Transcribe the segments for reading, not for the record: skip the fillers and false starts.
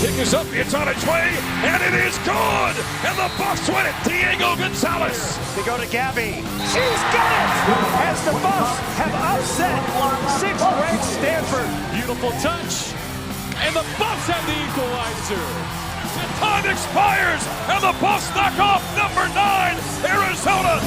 Kick is up, it's on its way, and it is good! And the Buffs win it, Diego Gonzalez. They go to Gabby. She's got it! As the Buffs have upset 6th-ranked Stanford. Beautiful touch, and the Buffs have the equalizer. The time expires, and the Buffs knock off number 9, Arizona.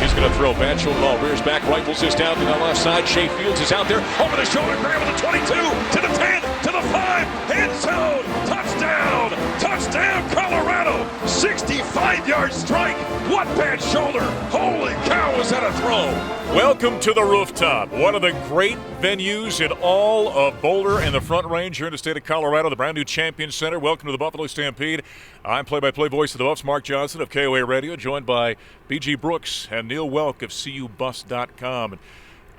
He's going to throw. Bad shoulder ball. Rears back. Rifles this down to the left side. Shea Fields is out there. Over the shoulder. Grab with the 22. To the 10. To the 5. End zone. Touchdown. Touchdown, Colorado. 65-yard strike. What bad shoulder. Holy cow, was that a throw. Welcome to the rooftop. One of the great venues in all of Boulder and the Front Range here in the state of Colorado, the brand new Champion Center. Welcome to the Buffalo Stampede. I'm play-by-play voice of the Buffs, Mark Johnson of KOA Radio, joined by B.G. Brooks and Neill Woelk of CUBus.com. And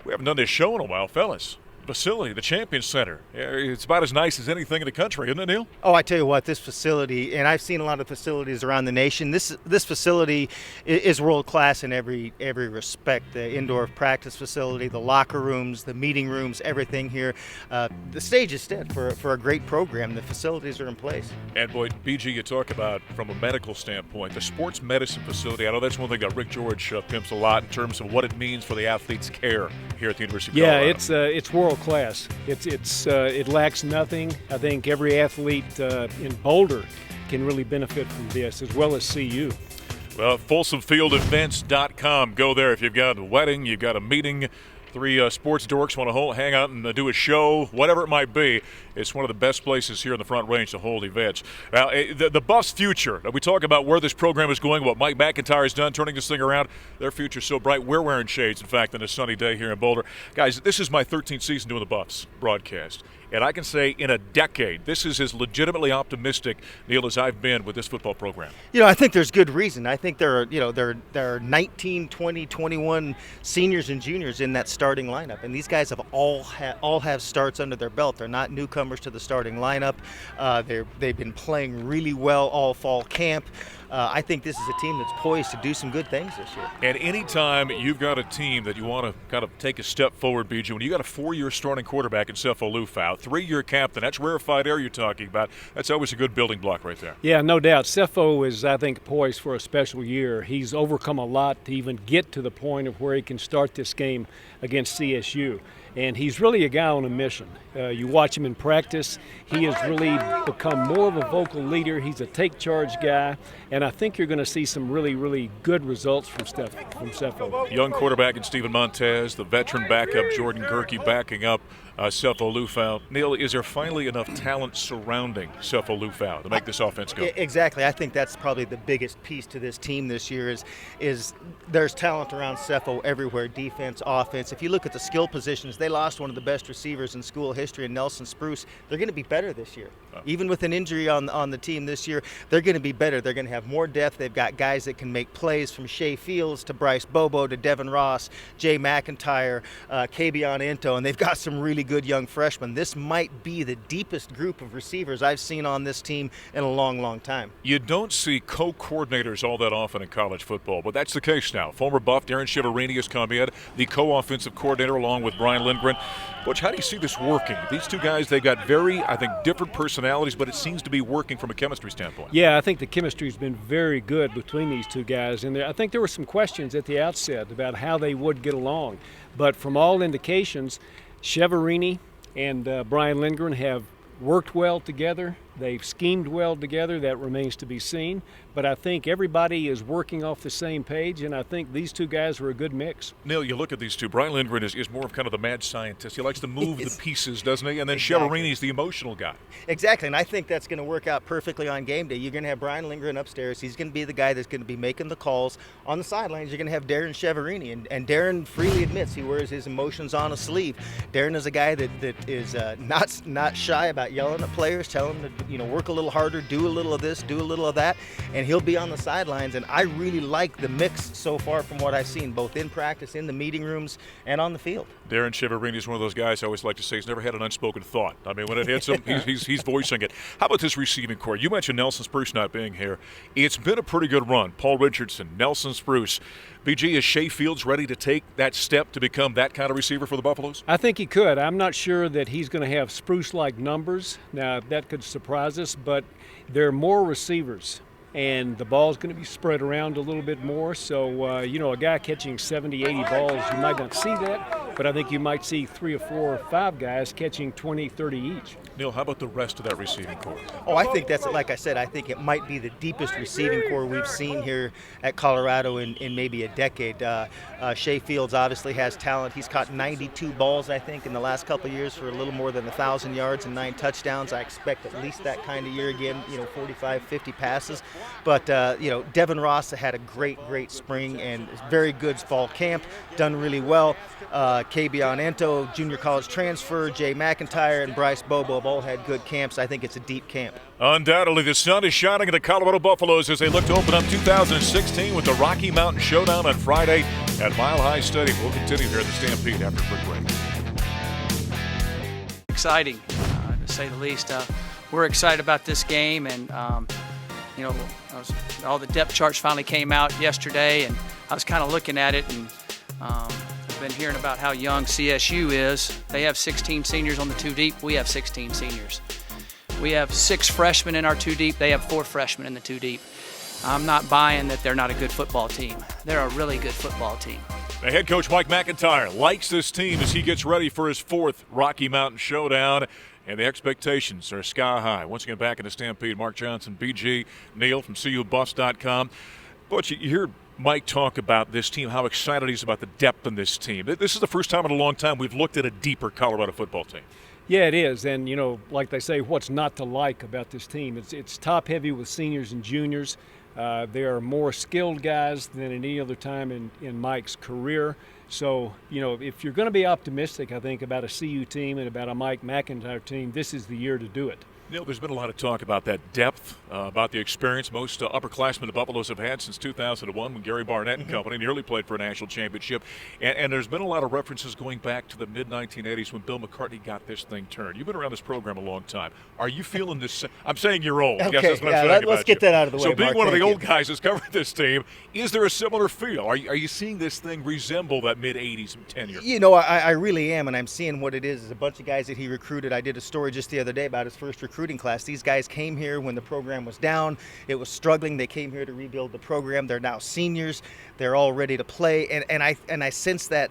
we haven't done this show in a while, fellas. Facility, the Champion Center. It's about as nice as anything in the country, isn't it, Neill? Oh, I tell you what, this facility, and I've seen a lot of facilities around the nation, this facility is world-class in every respect. The indoor practice facility, the locker rooms, the meeting rooms, everything here. The stage is set for a great program. The facilities are in place. And, boy, BG, you talk about, from a medical standpoint, the sports medicine facility. I know that's one thing that Rick George pimps a lot in terms of what it means for the athlete's care here at the University of Colorado. Yeah, it's world class. It lacks nothing. I think every athlete in Boulder can really benefit from this, as well as CU. Well, FolsomFieldEvents.com. Go there if you've got a wedding, you've got a meeting, 3 sports dorks want to hang out and do a show, whatever it might be. It's one of the best places here in the Front Range to hold events. Now, the Buffs' future, we talk about where this program is going, what Mike McIntyre has done, turning this thing around. Their future's so bright. We're wearing shades, in fact, on a sunny day here in Boulder. Guys, this is my 13th season doing the Buffs broadcast. And I can say in a decade, this is as legitimately optimistic, Neill, as I've been with this football program. I think there's good reason. I think there are 19, 20, 21 seniors and juniors in that starting lineup, and these guys have all have starts under their belt. They're not newcomers to the starting lineup. They've been playing really well all fall camp. I think this is a team that's poised to do some good things this year. And anytime you've got a team that you want to kind of take a step forward, BJ, when you got a 4-year starting quarterback in Sefo Lufau, 3-year captain, that's rarefied air you're talking about. That's always a good building block right there. Yeah, no doubt. Sefo is, I think, poised for a special year. He's overcome a lot to even get to the point of where he can start this game against CSU. And he's really a guy on a mission. You watch him in practice, he has really become more of a vocal leader. He's a take-charge guy, and I think you're going to see some really, really good results from Sefo. Young quarterback in Steven Montez, the veteran backup Jordan Gerke backing up Sefo Lufau. Neill, is there finally enough talent surrounding Sefo Lufau to make this offense go? Exactly. I think that's probably the biggest piece to this team this year is there's talent around Sefo everywhere, defense, offense. If you look at the skill positions, they lost one of the best receivers in school history in Nelson Spruce. They're going to be better this year. Even with an injury on the team this year, they're going to be better. They're going to have more depth. They've got guys that can make plays from Shea Fields to Bryce Bobo to Devin Ross, Jay McIntyre, Kabion Ento, and they've got some really good young freshmen. This might be the deepest group of receivers I've seen on this team in a long, long time. You don't see co-coordinators all that often in college football, but that's the case now. Former Buff Darren Chiaverini has come in, the co-offensive coordinator along with Brian Lindgren. Butch, how do you see this working? These two guys, they've got very, I think, different personalities, but it seems to be working from a chemistry standpoint. Yeah, I think the chemistry's been very good between these two guys, and I think there were some questions at the outset about how they would get along. But from all indications, Chiaverini and Brian Lindgren have worked well together. They've schemed well together. That remains to be seen. But I think everybody is working off the same page, and I think these two guys are a good mix. Neill, you look at these two. Brian Lindgren is more of kind of the mad scientist. He likes to move the pieces, doesn't he? And then Exactly. Chiaverini's the emotional guy. Exactly, and I think that's going to work out perfectly on game day. You're going to have Brian Lindgren upstairs. He's going to be the guy that's going to be making the calls. On the sidelines, you're going to have Darren Chiaverini, and Darren freely admits he wears his emotions on a sleeve. Darren is a guy that is not shy about yelling at players, telling them to work a little harder, do a little of this, do a little of that, and he'll be on the sidelines. And I really like the mix so far from what I've seen, both in practice, in the meeting rooms, and on the field. Darren Chiaverini is one of those guys I always like to say he's never had an unspoken thought. I mean, when it hits him, he's voicing it. How about this receiving core? You mentioned Nelson Spruce not being here. It's been a pretty good run. Paul Richardson, Nelson Spruce. BG, is Shea Fields ready to take that step to become that kind of receiver for the Buffaloes? I think he could. I'm not sure that he's going to have spruce-like numbers. Now, that could surprise us, but there are more receivers, and the ball's going to be spread around a little bit more. So, a guy catching 70, 80 balls, you might not see that, but I think you might see 3 or 4 or 5 guys catching 20, 30 each. Neill, how about the rest of that receiving core? Oh, I think that's, like I said, I think it might be the deepest receiving core we've seen here at Colorado in maybe a decade. Shea Fields obviously has talent. He's caught 92 balls, I think, in the last couple of years for a little more than 1,000 yards and 9 touchdowns. I expect at least that kind of year again, 45, 50 passes. But, Devin Ross had a great spring and very good fall camp, done really well. Kabion Ento, junior college transfer, Jay McIntyre, and Bryce Bobo have all had good camps. I think it's a deep camp. Undoubtedly, the sun is shining at the Colorado Buffaloes as they look to open up 2016 with the Rocky Mountain Showdown on Friday at Mile High Stadium. We'll continue here at the Stampede after a quick break. Exciting, to say the least. We're excited about this game, and all the depth charts finally came out yesterday, and I was kind of looking at it, and I've been hearing about how young CSU is. They have 16 seniors on the 2 deep. We have 16 seniors. We have 6 freshmen in our 2 deep. They have 4 freshmen in the 2 deep. I'm not buying that they're not a good football team. They're a really good football team. The head coach, Mike McIntyre, likes this team as he gets ready for his 4th Rocky Mountain Showdown. And the expectations are sky high. Once again, back in the Stampede, Mark Johnson, BG, Neill from CUBuffs.com. But you hear Mike talk about this team, how excited he is about the depth in this team. This is the first time in a long time we've looked at a deeper Colorado football team. Yeah, it is. And, like they say, what's not to like about this team? It's top-heavy with seniors and juniors. There are more skilled guys than at any other time in Mike's career. So, if you're going to be optimistic, I think, about a CU team and about a Mike McIntyre team, this is the year to do it. Neill, there's been a lot of talk about that depth, about the experience most upperclassmen the Buffaloes have had since 2001 when Gary Barnett and company nearly played for a national championship. And there's been a lot of references going back to the mid-1980s when Bill McCartney got this thing turned. You've been around this program a long time. Are you feeling this? I'm saying you're old. Okay, I guess that's what I'm saying let's get that out of the way, So being Mark, one of the thank old guys that's covered this team, is there a similar feel? Are you seeing this thing resemble that mid-80s tenure? I really am, and I'm seeing what it is. It's a bunch of guys that he recruited. I did a story just the other day about his first recruiting class. These guys came here when the program was down. It was struggling. They came here to rebuild the program. They're now seniors. They're all ready to play, and I sense that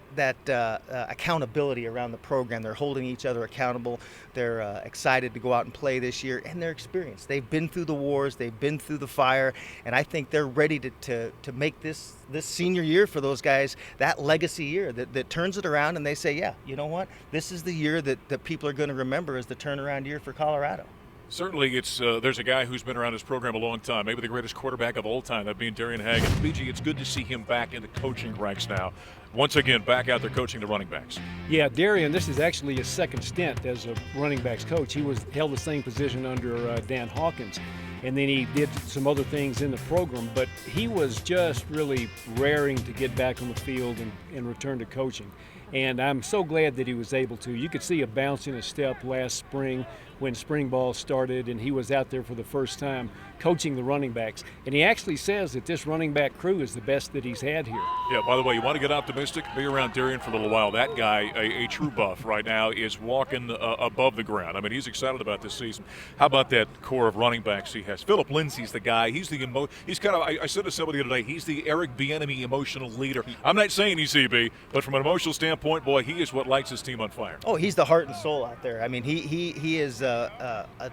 accountability around the program. They're holding each other accountable. They're excited to go out and play this year, and they're experienced. They've been through the wars. They've been through the fire, and I think they're ready to make this senior year for those guys that legacy year that turns it around, and they say, yeah, you know what? This is the year that people are going to remember as the turnaround year for Colorado. Certainly, there's a guy who's been around his program a long time, maybe the greatest quarterback of all time, that being Darian Hagan. BG, it's good to see him back in the coaching ranks now. Once again, back out there coaching the running backs. Yeah, Darian, this is actually his second stint as a running backs coach. He held the same position under Dan Hawkins, and then he did some other things in the program, but he was just really raring to get back on the field and return to coaching. And I'm so glad that he was able to. You could see a bounce in his step last spring when spring ball started, and he was out there for the first time coaching the running backs. And he actually says that this running back crew is the best that he's had here. Yeah, by the way, you want to get optimistic? Be around Darian for a little while. That guy, a true buff right now, is walking above the ground. I mean, he's excited about this season. How about that core of running backs he has? Philip Lindsay's the guy. He's kind of, I said to somebody today, he's the Eric Bieniemy emotional leader. I'm not saying he's EB, but from an emotional standpoint, boy, he is what lights his team on fire. Oh, he's the heart and soul out there. I mean, he is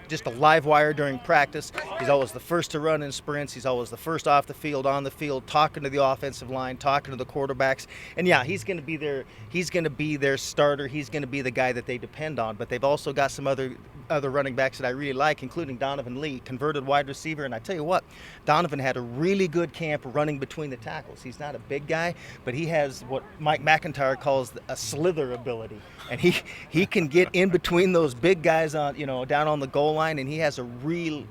just a live wire during practice. He's always the first to run in sprints. He's always the first off the field, on the field, talking to the offensive line, talking to the quarterbacks. And yeah, he's going to be their starter. He's going to be the guy that they depend on. But they've also got some other running backs that I really like, including Donovan Lee, converted wide receiver. And I tell you what, Donovan had a really good camp running between the tackles. He's not a big guy, but he has what Mike McIntyre calls a slither ability. And he can get in between those big guys on, down on the goal line, and he has a real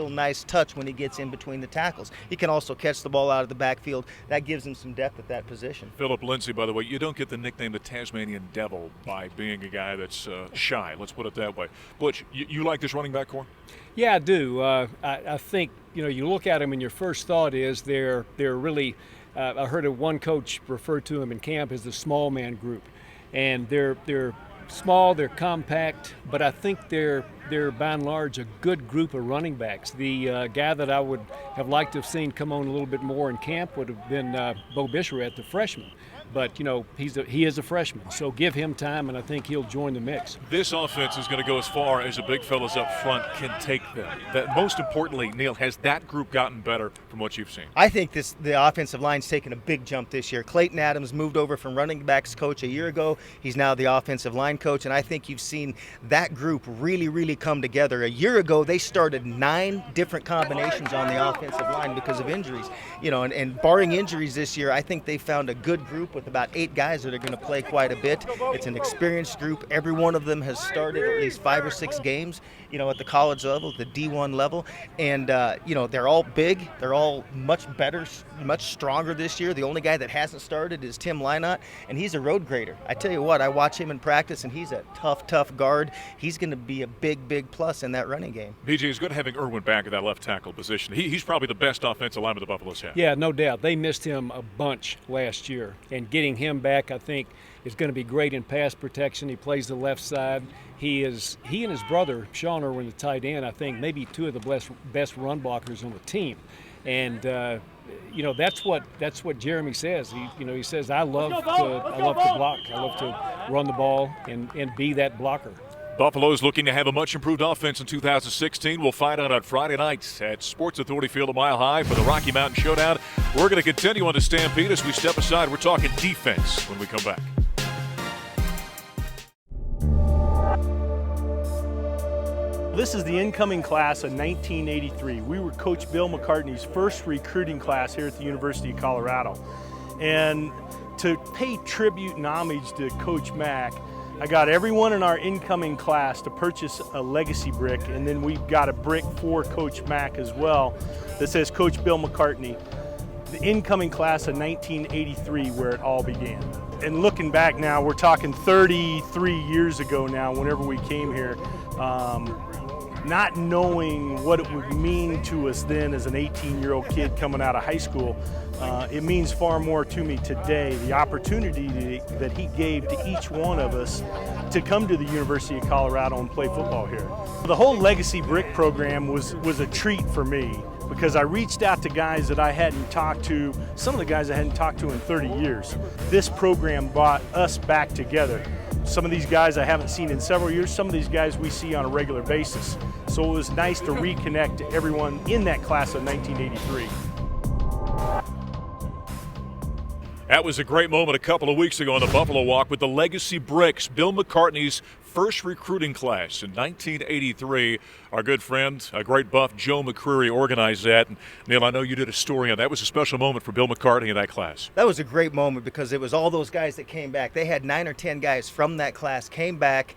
nice touch when he gets in between the tackles. He can also catch the ball out of the backfield. That gives him some depth at that position. Philip Lindsay, by the way, you don't get the nickname the Tasmanian Devil by being a guy that's shy. Let's put it that way. Butch, you like this running back core? Yeah, I do. I think you look at them and your first thought is they're really I heard one coach refer to them in camp as the small man group, and they're small, they're compact, but I think they're by and large a good group of running backs. The guy that I would have liked to have seen come on a little bit more in camp would have been Bo Bicheret, the freshman. But, he is a freshman, so give him time, and I think he'll join the mix. This offense is going to go as far as the big fellas up front can take them. Most importantly, Neill, has that group gotten better from what you've seen? I think the offensive line's taken a big jump this year. Clayton Adams moved over from running backs coach a year ago. He's now the offensive line coach, and I think you've seen that group really, really come together. A year ago, they started 9 different combinations on the offensive line because of injuries. And barring injuries this year, I think they found a good group with about 8 guys that are going to play quite a bit. It's an experienced group. Every one of them has started at least 5 or 6 games, at the college level, the D1 level. And, they're all big. They're all much better, much stronger this year. The only guy that hasn't started is Tim Lynott, and he's a road grader. I tell you what, I watch him in practice, and he's a tough guard. He's going to be a big plus in that running game. BJ, it's good having Irwin back at that left tackle position. He's probably the best offensive lineman the Buffaloes have. Yeah, no doubt. They missed him a bunch last year, and getting him back, I think, is going to be great in pass protection. He plays the left side. He and his brother Sean Irwin, the tight end, I think maybe 2 of the best run blockers on the team. And that's what Jeremy says. He says I love to block. I love to run the ball and be that blocker. Buffalo's looking to have a much improved offense in 2016. We'll find out on Friday night at Sports Authority Field a Mile High for the Rocky Mountain Showdown. We're going to continue on the Stampede as we step aside. We're talking defense when we come back. This is the incoming class of 1983. We were Coach Bill McCartney's first recruiting class here at the University of Colorado. And to pay tribute and homage to Coach Mack, I got everyone in our incoming class to purchase a legacy brick, and then we've got a brick for Coach Mack as well that says Coach Bill McCartney, the incoming class of 1983, where it all began. And looking back now, we're talking 33 years ago now, whenever we came here, not knowing what it would mean to us then as an 18-year-old kid coming out of high school, it means far more to me today, the opportunity that he gave to each one of us to come to the University of Colorado and play football here. The whole Legacy Brick program was a treat for me because I reached out to guys that I hadn't talked to, some of the guys I hadn't talked to in 30 years. This program brought us back together. Some of these guys I haven't seen in several years, some of these guys we see on a regular basis. So it was nice to reconnect to everyone in that class of 1983. That was a great moment a couple of weeks ago on the Buffalo Walk with the Legacy Bricks, Bill McCartney's first recruiting class in 1983. Our good friend, a great buff, Joe McCreary, organized that. And Neill, I know you did a story on that. That was a special moment for Bill McCartney in that class. That was a great moment because it was all those guys that came back. They had 9 or 10 guys from that class came back,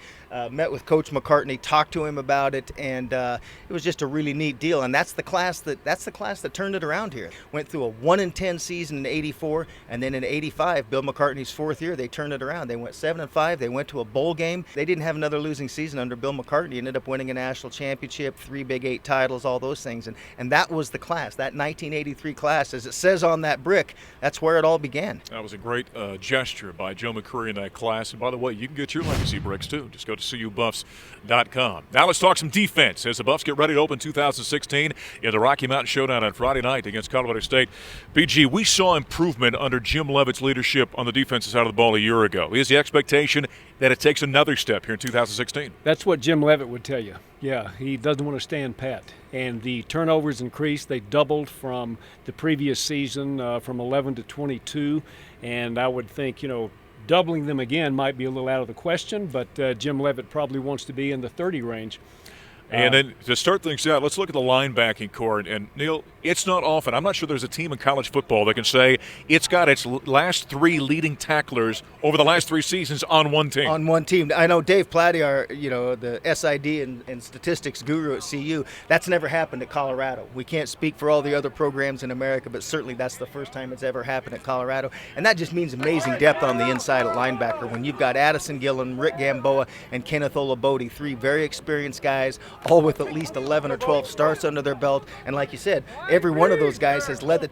met with Coach McCartney, talked to him about it, and it was just a really neat deal. And that's the class that turned it around here. Went through a 1-10 season in '84, and then in '85, Bill McCartney's 4th year, they turned it around. They went 7-5. They went to a bowl game. They didn't have another losing season under Bill McCartney. Ended up winning a national championship, 3 Big 8 titles, all those things. And that was the class, that 1983 class. As it says on that brick, that's where it all began. That was a great gesture by Joe McCreary in that class. And by the way, you can get your Legacy Bricks too. Just go to cubuffs.com. Now let's talk some defense as the Buffs get ready to open 2016 in the Rocky Mountain Showdown on Friday night against Colorado State. BG, we saw improvement under Jim Leavitt's leadership on the defensive side of the ball a year ago. Is the expectation that it takes another step here in 2016? That's what Jim Leavitt would tell you. Yeah, he doesn't want to stand pat. And the turnovers increased. They doubled from the previous season, from 11 to 22. And I would think, doubling them again might be a little out of the question, but Jim Leavitt probably wants to be in the 30 range. And then to start things out, let's look at the linebacking core. And Neill, it's not often. I'm not sure there's a team in college football that can say it's got its last 3 leading tacklers over the last 3 seasons on one team. On one team. I know Dave Platty, the SID and statistics guru at CU, that's never happened at Colorado. We can't speak for all the other programs in America, but certainly that's the first time it's ever happened at Colorado. And that just means amazing depth on the inside at linebacker when you've got Addison Gillen, Rick Gamboa, and Kenneth Olabode, 3 very experienced guys, all with at least 11 or 12 starts under their belt. And like you said, every one of those guys has led the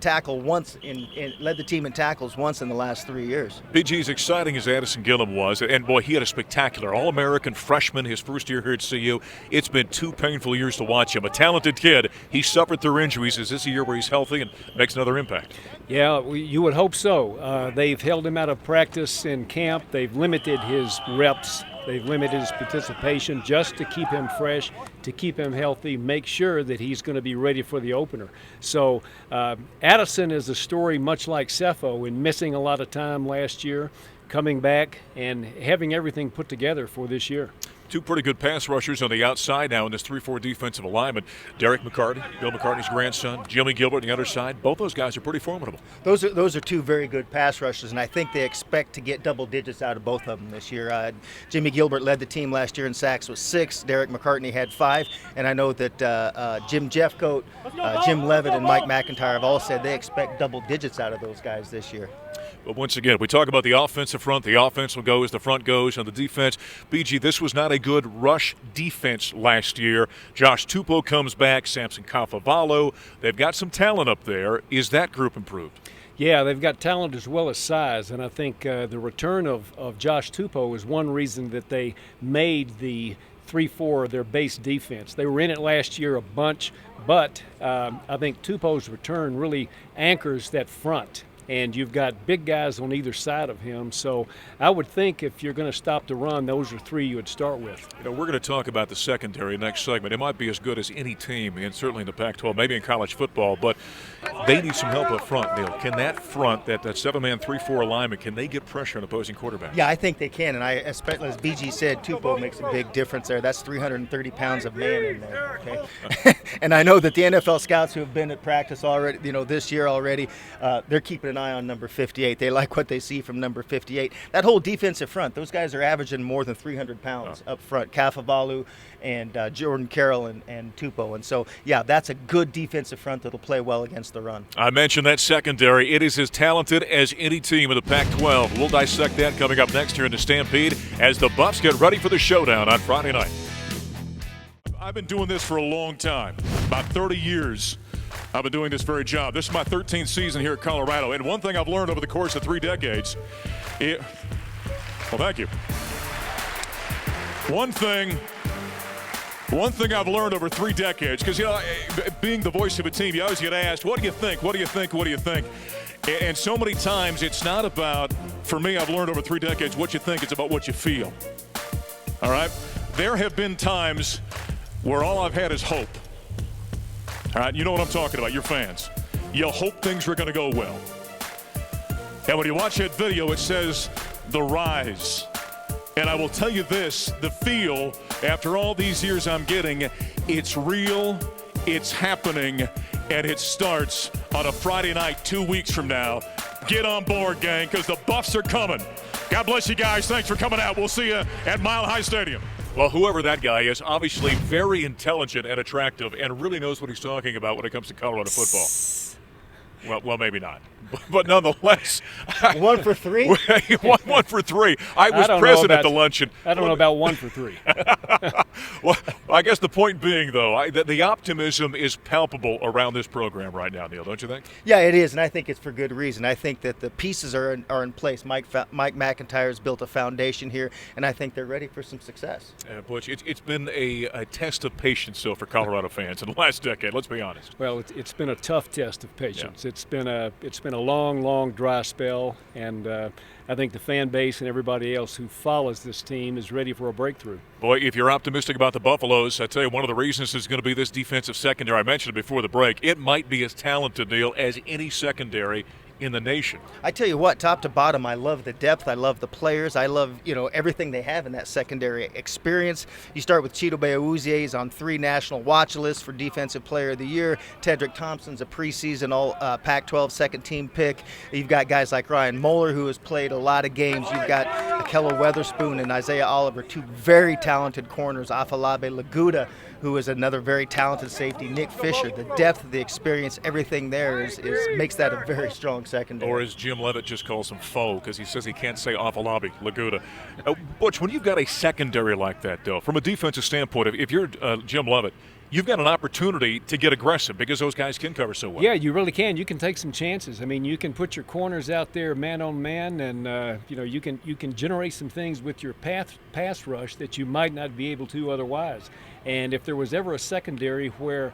led the team in tackles once in the last 3 years. BG, as exciting as Addison Gillum was, and boy, he had a spectacular All-American freshman his first year here at CU. It's been 2 painful years to watch him. A talented kid. He suffered through injuries. Is this a year where he's healthy and makes another impact? Yeah, you would hope so. They've held him out of practice in camp. They've limited his reps. They've limited his participation just to keep him fresh, to keep him healthy, make sure that he's going to be ready for the opener. So Addison is a story much like Cepho in missing a lot of time last year, coming back and having everything put together for this year. 2 pretty good pass rushers on the outside now in this 3-4 defensive alignment. Derek McCarty, Bill McCartney's grandson, Jimmy Gilbert on the other side. Both those guys are pretty formidable. Those are 2 very good pass rushers, and I think they expect to get double digits out of both of them this year. Jimmy Gilbert led the team last year in sacks with 6. Derek McCartney had 5, and I know that Jim Jeffcoat, Jim Levitt, and Mike McIntyre have all said they expect double digits out of those guys this year. But once again, we talk about the offensive front. The offense will go as the front goes. On the defense, BG, this was not a good rush defense last year. Josh Tupou comes back, Samson Kafavalo. They've got some talent up there. Is that group improved? Yeah, they've got talent as well as size, and I think the return of Josh Tupou is one reason that they made the 3-4 their base defense. They were in it last year a bunch, but I think Tupou's return really anchors that front. And you've got big guys on either side of him. So I would think if you're going to stop the run, those are 3 you would start with. You know, we're going to talk about the secondary next segment. It might be as good as any team, and certainly in the Pac-12, maybe in college football, but they need some help up front, Neill. Can that front, that 7-man 3-4 alignment, can they get pressure on opposing quarterbacks? Yeah, I think they can, and especially as BG said, Tupou makes a big difference there. That's 330 pounds of man in there, okay? And I know that the NFL scouts who have been at practice already, this year already, they're keeping an eye on number 58. They like what they see from number 58. That whole defensive front, those guys are averaging more than 300 pounds up front. Kafavalu and Jordan Carroll and Tupou. And so, yeah, that's a good defensive front that'll play well against the run. I mentioned that secondary. It is as talented as any team in the Pac-12. We'll dissect that coming up next here in the Stampede as the Buffs get ready for the showdown on Friday night. I've been doing this for a long time, about 30 years. I've been doing this very job. This is my 13th season here at Colorado, and one thing I've learned over the course of 3 decades, well, thank you. One thing I've learned over 3 decades, because, being the voice of a team, you always get asked, what do you think, what do you think, what do you think? And so many times it's not about, for me, I've learned over 3 decades, what you think, it's about what you feel. All right? There have been times where all I've had is hope. All right, you know what I'm talking about, your fans. You hope things are going to go well. And when you watch that video, it says, The Rise. And I will tell you this, the feel, after all these years I'm getting, it's real, it's happening, and it starts on a Friday night 2 weeks from now. Get on board, gang, because the Buffs are coming. God bless you guys. Thanks for coming out. We'll see you at Mile High Stadium. Well, whoever that guy is, obviously very intelligent and attractive and really knows what he's talking about when it comes to Colorado football. Well, maybe not. But nonetheless. 1 for 3? one for 3. I was present at the luncheon. I don't know about 1 for 3. Well, I guess the point being, though, the optimism is palpable around this program right now, Neill, don't you think? Yeah, it is, and I think it's for good reason. I think that the pieces are in place. Mike McIntyre has built a foundation here, and I think they're ready for some success. Butch, it's been a test of patience, though, for Colorado fans in the last decade, let's be honest. Well, it's been a tough test of patience. Yeah. It's been a long dry spell, and I think the fan base and everybody else who follows this team is ready for a breakthrough. Boy, if you're optimistic about the Buffaloes, I tell you, one of the reasons is going to be this defensive secondary. I mentioned it before the break. It might be as talented, Neill, as any secondary in the nation. I tell you what, top to bottom, I love the depth. I love the players. I love, everything they have in that secondary experience. You start with Chidobe Awuzie. He's on 3 national watch lists for Defensive Player of the Year. Tedrick Thompson's a preseason all Pac-12 second team pick. You've got guys like Ryan Moeller, who has played a lot of games. You've got Kello Weatherspoon and Isaiah Oliver, two very talented corners. Afalabi Laguda, who is another very talented safety. Nick Fisher, the depth, the experience, everything there is makes that a very strong secondary. Or as Jim Levitt just calls him, foe, because he says he can't say Afalabi Laguda. Butch, when you've got a secondary like that, though, from a defensive standpoint, if you're Jim Levitt, you've got an opportunity to get aggressive because those guys can cover so well. Yeah, you really can. You can take some chances. I mean, you can put your corners out there man on man, and you can generate some things with your pass rush that you might not be able to otherwise. And if there was ever a secondary where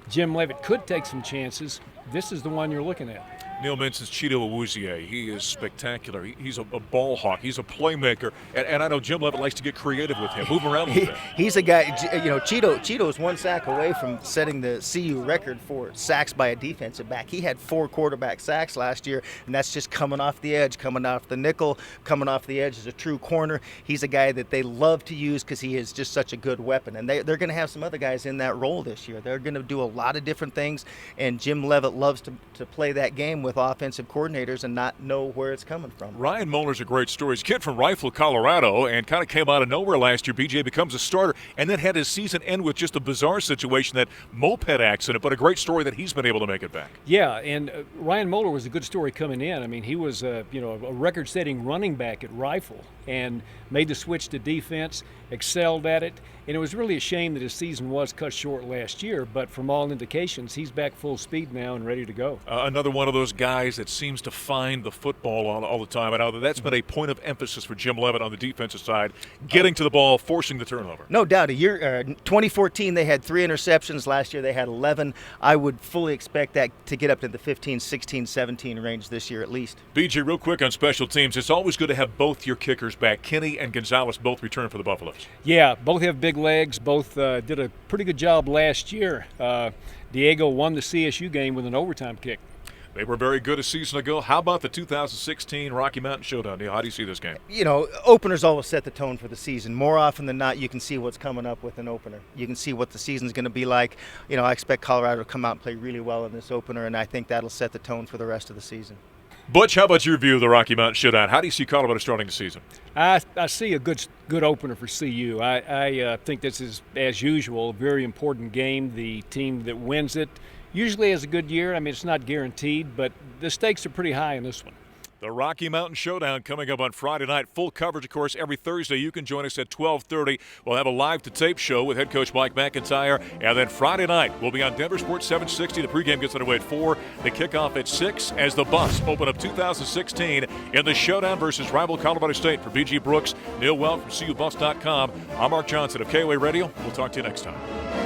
Jim Levitt could take some chances, this is the one you're looking at. Neill mentions Cheeto Awuzie. He is spectacular. He's a ball hawk. He's a playmaker. And I know Jim Levitt likes to get creative with him, move around a little bit. He's a guy, Cheeto is 1 sack away from setting the CU record for sacks by a defensive back. He had 4 quarterback sacks last year, and that's just coming off the edge, coming off the nickel, coming off the edge as a true corner. He's a guy that they love to use because he is just such a good weapon. And they're going to have some other guys in that role this year. They're going to do a lot of different things, and Jim Levitt loves to play that game with offensive coordinators and not know where it's coming from. Ryan Moeller's a great story. He's a kid from Rifle, Colorado, and kind of came out of nowhere last year. BJ becomes a starter, and then had his season end with just a bizarre situation, that moped accident, but a great story that he's been able to make it back. Yeah, and Ryan Moeller was a good story coming in. I mean, he was a record-setting running back at Rifle and made the switch to defense, excelled at it, and it was really a shame that his season was cut short last year, but from all indications, he's back full speed now and ready to go. Another one of those guys that seems to find the football all the time, and that's been a point of emphasis for Jim Levitt on the defensive side, getting to the ball, forcing the turnover. No doubt. 2014 they had 3 interceptions. Last year they had 11. I would fully expect that to get up to the 15, 16, 17 range this year at least. BJ, real quick on special teams, it's always good to have both your kickers back. Kenny and Gonzalez both return for the Buffaloes. Yeah, both have big legs. Both did a pretty good job last year. Diego won the CSU game with an overtime kick. They were very good a season ago. How about the 2016 Rocky Mountain Showdown? Neil, how do you see this game? Openers always set the tone for the season. More often than not, you can see what's coming up with an opener. You can see what the season's going to be like. I expect Colorado to come out and play really well in this opener, and I think that'll set the tone for the rest of the season. Butch, how about your view of the Rocky Mountain Showdown? How do you see Colorado starting the season? I see a good opener for CU. I think this is, as usual, a very important game. The team that wins it usually has a good year. I mean, it's not guaranteed, but the stakes are pretty high in this one. The Rocky Mountain Showdown coming up on Friday night. Full coverage, of course, every Thursday. You can join us at 12:30. We'll have a live-to-tape show with head coach Mike McIntyre. And then Friday night, we'll be on Denver Sports 760. The pregame gets underway at 4. The kickoff at 6 as the Buffs open up 2016 in the showdown versus rival Colorado State. For BG Brooks, Neill Woelk from CUBuffs.com, I'm Mark Johnson of KOA Radio. We'll talk to you next time.